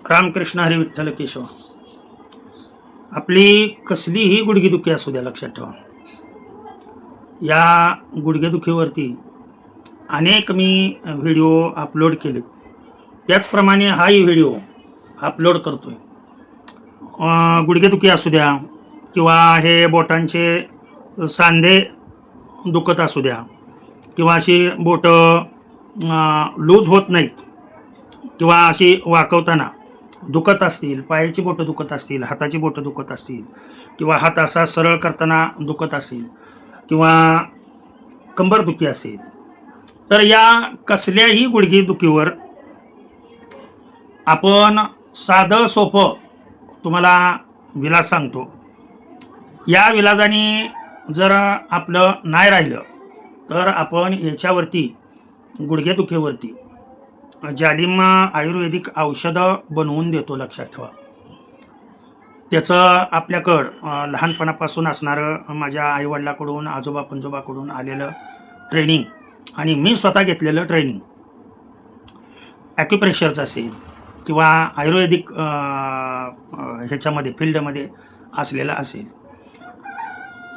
रामकृष्ण हरी विठ्ठल केशव. आपली कसलीही गुडघेदुखी असू द्या, लक्षात ठेवा, या गुडघेदुखीवरती अनेक मी व्हिडिओ अपलोड केले. त्याचप्रमाणे हाही व्हिडिओ अपलोड करतोय. गुडघेदुखी असू द्या किंवा हे बोटांचे सांधे दुखत असू द्या किंवा अशी बोटं लूज होत नाहीत किंवा अशी वाकवताना दुखत असतील, पायाची बोटं दुखत असतील, हाताची बोटं दुखत असतील किंवा हात असा सरळ करताना दुखत असेल किंवा कंबरदुखी असेल, तर या कसल्याही गुडघेदुखीवर आपण साधं सोपं तुम्हाला विलाज सांगतो. या विलाजाने जर आपलं नाही राहिलं तर आपण याच्यावरती गुडघेदुखीवरती जालिम आयुर्वेदिक औषधं बनवून देतो. लक्षात ठेवा, त्याचं आपल्याकडं लहानपणापासून असणारं माझ्या आईवडिलाकडून आजोबा पंजोबाकडून आलेलं ट्रेनिंग आणि मी स्वतः घेतलेलं ट्रेनिंग ॲक्युप्रेशरचं असेल किंवा आयुर्वेदिक ह्याच्यामध्ये फील्डमध्ये असलेलं असेल,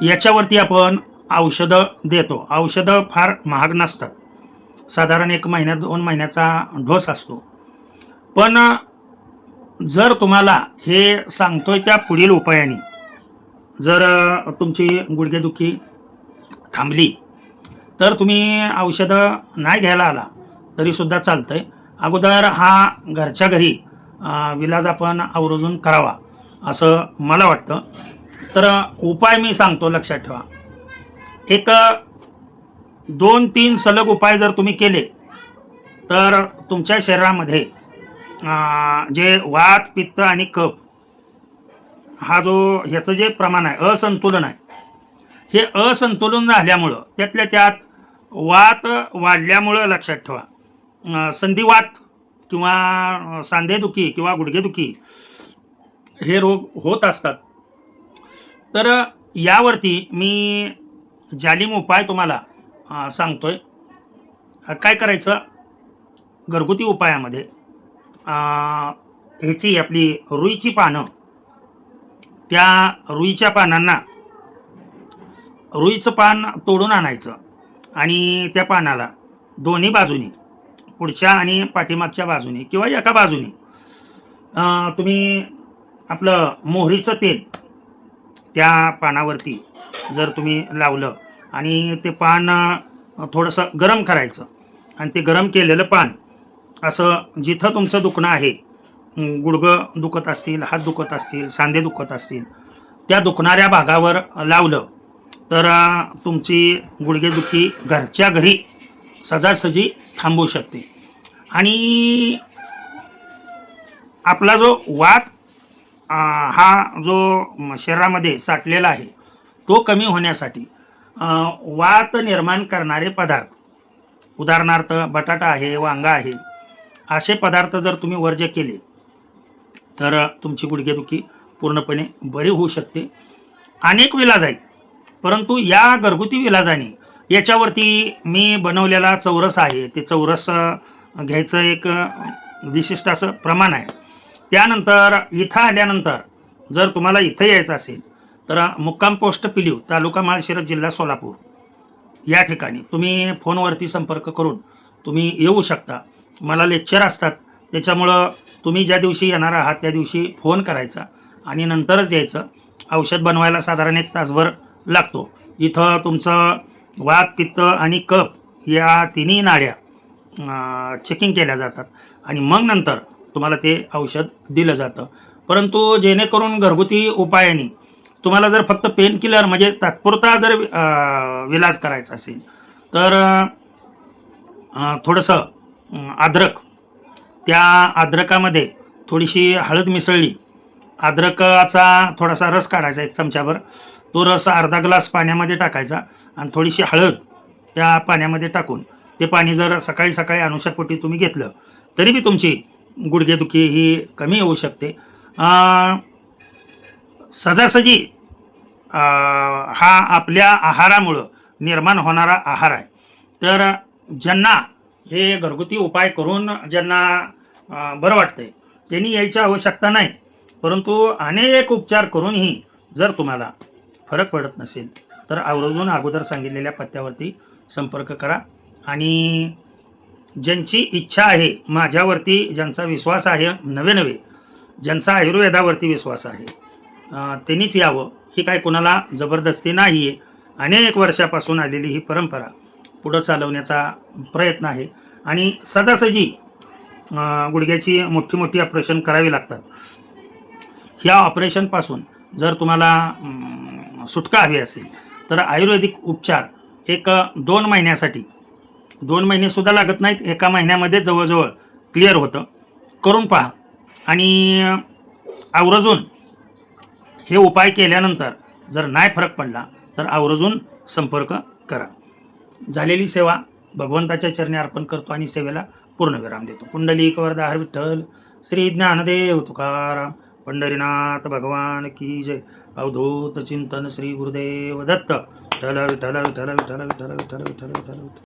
याच्यावरती आपण औषधं देतो. औषधं फार महाग नसतात, साधारण 1 महिन्या 2 महिन्याचा डोस असतो. पण जर तुम्हाला हे सांगतोय त्या पुढील उपायाने जर तुमची गुडघेदुखी थांबली तर तुम्ही औषधं नाही घ्यायला आला तरीसुद्धा चालतं आहे. अगोदर हा घरच्या घरी विलाज आपण आवर्जून करावा असं मला वाटतं. तर उपाय मी सांगतो, लक्षात ठेवा. एक 2-3 सलग उपाय जर तुम्ही केले तर तुमच्या शरीरामध्ये जे वात, पित्त आणि कफ हा जो ह्याचं जे प्रमाण आहे, असंतुलन आहे, हे असंतुलन झाल्यामुळं त्यातल्या त्यात वात वाढल्यामुळं, लक्षात ठेवा, संधिवात किंवा सांधेदुखी किंवा गुडघेदुखी हे रोग होत असतात. तर यावरती मी जालिम उपाय तुम्हाला सांगतोय. काय करायचं, घरगुती उपायामध्ये ह्याची आपली रुईची पानं, त्या रुईच्या पानांना रुईचं पान तोडून आणायचं आणि त्या पानाला दोन्ही बाजूनी, पुढच्या आणि पाठीमागच्या बाजूनी किंवा एका बाजूनी तुम्ही आपलं मोहरीचं तेल त्या पानावरती जर तुम्ही लावलं आणि ते पान थोडंसं गरम करायचं आणि ते गरम केलेलं पान असं जिथं तुमचं दुखणं आहे, गुडघं दुखत असतील, हात दुखत असतील, सांधे दुखत असतील, त्या दुखणाऱ्या भागावर लावलं तर तुमची गुडघेदुखी घरच्या घरी सहजासहजी थांबू शकते. आणि आपला जो वात हा जो शरीरामध्ये साठलेला आहे तो कमी होण्यासाठी वात निर्माण करणारे पदार्थ, उदाहरणार्थ बटाटा आहे, वांगा आहे, असे पदार्थ जर तुम्ही वर्ज्य केले तर तुमची गुडघेदुखी पूर्णपणे बरी होऊ शकते. अनेक विलाज आहेत, परंतु या घरगुती विलाजाने याच्यावरती मी बनवलेला चौरस आहे, ते चौरस घ्यायचं एक विशिष्ट असं प्रमाण आहे. त्यानंतर इथं आल्यानंतर जर तुम्हाला इथं यायचं असेल तर मुक्काम पोस्ट पिलीव, तालुका माळशिरस, जिल्हा सोलापूर, या ठिकाणी तुम्ही फोनवरती संपर्क करून तुम्ही येऊ शकता. मला लेक्चर असतात, त्याच्यामुळं तुम्ही ज्या दिवशी येणार आहात त्या दिवशी फोन करायचा आणि नंतरच यायचं. औषध बनवायला साधारण 1 तासभर लागतो. इथं तुमचं वात, पित्त आणि कफ या तिन्ही नाड्या चेकिंग केल्या जातात आणि मग नंतर तुम्हाला ते औषध दिलं जातं. परंतु जेणेकरून घरगुती उपायाने तुम्हाला जर फक्त पेन किलर म्हणजे तात्पुरता जर विलाज करायचा असेल तर थोडंसं अद्रक, त्या अद्रकामध्ये थोडीशी हळद मिसळली, अद्रकाचा थोडासा रस काढायचा 1 चमच्याभर, तो रस अर्धा ग्लास पाण्यामध्ये टाकायचा आणि थोडीशी हळद त्या पाण्यामध्ये टाकून ते पाणी जर सकाळी सकाळी अनुषापोटी तुम्ही घेतलं तरी बी तुमची गुडघेदुखी ही कमी होऊ शकते. सहजासहजी हा आपल्या आहारामुळं निर्माण होणारा आहार आहे. तर ज्यांना हे घरगुती उपाय करून ज्यांना बरं वाटतंय त्यांनी यायची आवश्यकता नाही. परंतु अनेक उपचार करूनही जर तुम्हाला फरक पडत नसेल तर आवर्जून अगोदर सांगितलेल्या पत्त्यावरती संपर्क करा. आणि ज्यांची इच्छा आहे, माझ्यावरती ज्यांचा विश्वास आहे, नवे ज्यांचा आयुर्वेदावरती विश्वास आहे, त्यांनीच यावं. ही काय कोणाला जबरदस्ती नाही आहे. अनेक वर्षापासून आलेली ही परंपरा पुढं चालवण्याचा प्रयत्न आहे. आणि सहजासहजी गुडघ्याची मोठी ऑपरेशन करावी लागतात. ह्या ऑपरेशनपासून जर तुम्हाला सुटका हवी असेल तर आयुर्वेदिक उपचार एक 2 महिन्यासाठी, 2 महिनेसुद्धा लागत नाहीत, 1 महिन्यामध्ये जवळजवळ क्लिअर होतं. करून पहा. आणि आवर्जून हे उपाय केल्यानंतर जर नाही फरक पडला तर आवर्जून संपर्क करा. झालेली सेवा भगवंताच्या चरणी अर्पण करतो आणि सेवेला पूर्णविराम देतो. पुंडलिक वरदा हर विठ्ठल, श्री ज्ञानदेव तुकाराम, पंढरीनाथ भगवान की जय. अवधूत चिंतन श्री गुरुदेव दत्त. विठ्ठल विठ्ठल विठ्ठल विठ्ठल विठ्ठल विठ्ठल विठ्ठल विठ्ठल.